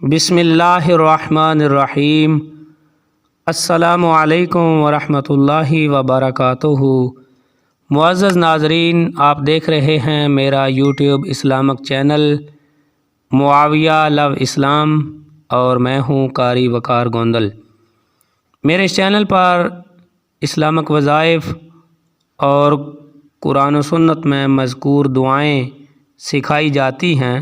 بسم اللہ الرحمن الرحیم۔ السلام علیکم ورحمۃ اللہ وبرکاتہ۔ معزز ناظرین، آپ دیکھ رہے ہیں میرا یوٹیوب اسلامک چینل معاویہ لو اسلام، اور میں ہوں قاری وقار گوندل۔ میرے اس چینل پر اسلامک وظائف اور قرآن و سنت میں مذکور دعائیں سکھائی جاتی ہیں۔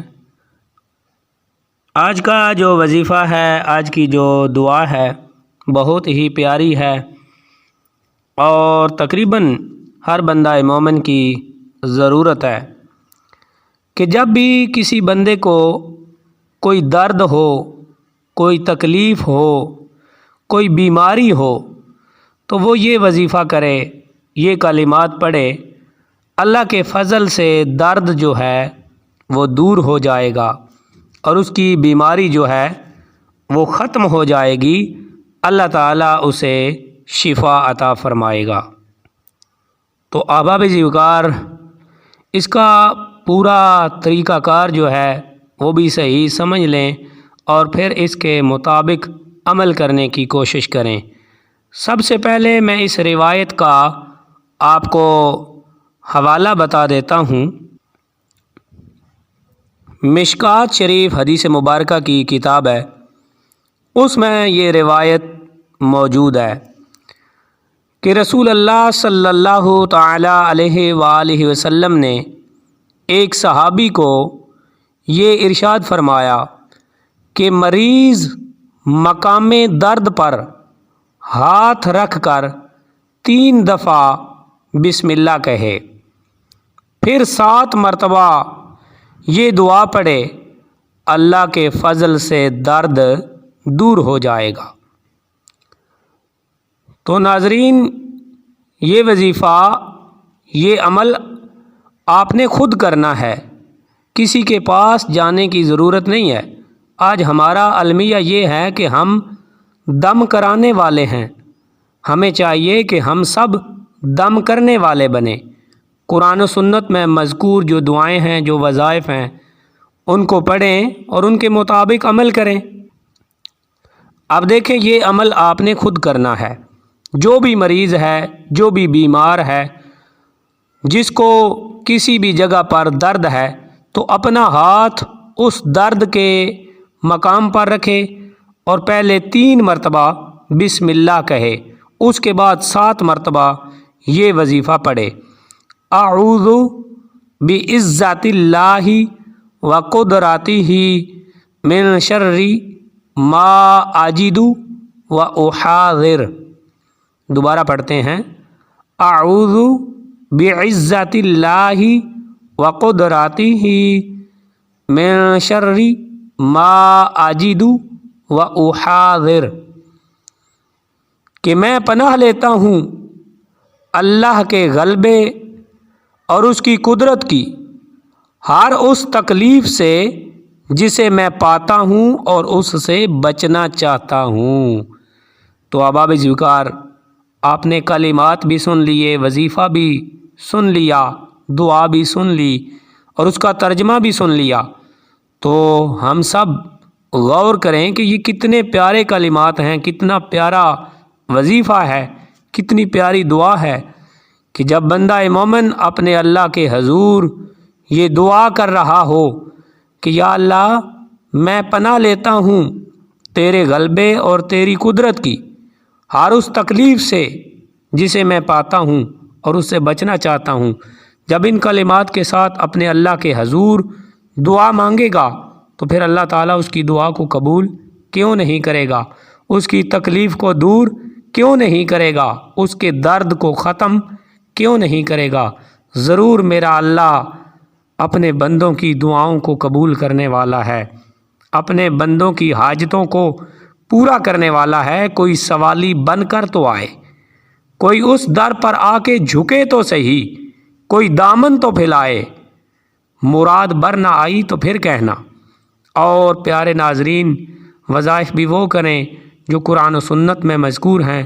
آج کا جو وظیفہ ہے، آج کی جو دعا ہے، بہت ہی پیاری ہے اور تقریباً ہر بندہ مومن کی ضرورت ہے کہ جب بھی کسی بندے کو کوئی درد ہو، کوئی تکلیف ہو، کوئی بیماری ہو، تو وہ یہ وظیفہ کرے، یہ کلمات پڑھے۔ اللہ کے فضل سے درد جو ہے وہ دور ہو جائے گا اور اس کی بیماری جو ہے وہ ختم ہو جائے گی۔ اللہ تعالیٰ اسے شفا عطا فرمائے گا۔ تو احباب وقار، اس کا پورا طریقہ کار جو ہے وہ بھی صحیح سمجھ لیں اور پھر اس کے مطابق عمل کرنے کی کوشش کریں۔ سب سے پہلے میں اس روایت کا آپ کو حوالہ بتا دیتا ہوں۔ مشکوٰۃ شریف حدیث مبارکہ کی کتاب ہے، اس میں یہ روایت موجود ہے کہ رسول اللہ صلی اللہ تعالی علیہ وآلہ وسلم نے ایک صحابی کو یہ ارشاد فرمایا کہ مریض مقام درد پر ہاتھ رکھ کر 3 دفعہ بسم اللہ کہے، پھر 7 مرتبہ یہ دعا پڑھے، اللہ کے فضل سے درد دور ہو جائے گا۔ تو ناظرین، یہ وظیفہ، یہ عمل آپ نے خود کرنا ہے، کسی کے پاس جانے کی ضرورت نہیں ہے۔ آج ہمارا المیہ یہ ہے کہ ہم دم کرانے والے ہیں، ہمیں چاہیے کہ ہم سب دم کرنے والے بنیں۔ قرآن و سنت میں مذکور جو دعائیں ہیں، جو وظائف ہیں، ان کو پڑھیں اور ان کے مطابق عمل کریں۔ اب دیکھیں، یہ عمل آپ نے خود کرنا ہے۔ جو بھی مریض ہے، جو بھی بیمار ہے، جس کو کسی بھی جگہ پر درد ہے، تو اپنا ہاتھ اس درد کے مقام پر رکھے اور پہلے 3 مرتبہ بسم اللہ کہے، اس کے بعد 7 مرتبہ یہ وظیفہ پڑھے، اعوذ بعزت اللہ وقدرتہ من شر ما اجد واحاذر۔ دوبارہ پڑھتے ہیں، اعوذ بعزت اللہ وقدرتہ من شر ما اجد واحاذر، کہ میں پناہ لیتا ہوں اللہ کے غلبے اور اس کی قدرت کی ہر اس تکلیف سے جسے میں پاتا ہوں اور اس سے بچنا چاہتا ہوں۔ تو احباب وقار، آپ نے کلمات بھی سن لیے، وظیفہ بھی سن لیا، دعا بھی سن لی اور اس کا ترجمہ بھی سن لیا۔ تو ہم سب غور کریں کہ یہ کتنے پیارے کلمات ہیں، کتنا پیارا وظیفہ ہے، کتنی پیاری دعا ہے کہ جب بندہ مومن اپنے اللہ کے حضور یہ دعا کر رہا ہو کہ یا اللہ، میں پناہ لیتا ہوں تیرے غلبے اور تیری قدرت کی ہر اس تکلیف سے جسے میں پاتا ہوں اور اس سے بچنا چاہتا ہوں۔ جب ان کلمات کے ساتھ اپنے اللہ کے حضور دعا مانگے گا تو پھر اللہ تعالیٰ اس کی دعا کو قبول کیوں نہیں کرے گا، اس کی تکلیف کو دور کیوں نہیں کرے گا، اس کے درد کو ختم کیوں نہیں کرے گا۔ ضرور میرا اللہ اپنے بندوں کی دعاؤں کو قبول کرنے والا ہے، اپنے بندوں کی حاجتوں کو پورا کرنے والا ہے۔ کوئی سوالی بن کر تو آئے، کوئی اس در پر آ کے جھکے تو صحیح، کوئی دامن تو پھیلائے، مراد بر نہ آئی تو پھر کہنا۔ اور پیارے ناظرین، وظائف بھی وہ کریں جو قرآن و سنت میں مذکور ہیں،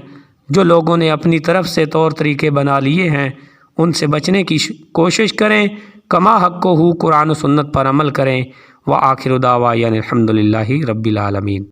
جو لوگوں نے اپنی طرف سے طور طریقے بنا لیے ہیں، ان سے بچنے کی کوشش کریں۔ کما حق کو قرآن و سنت پر عمل کریں و آخر دعوانا الحمد للہ رب العالمین۔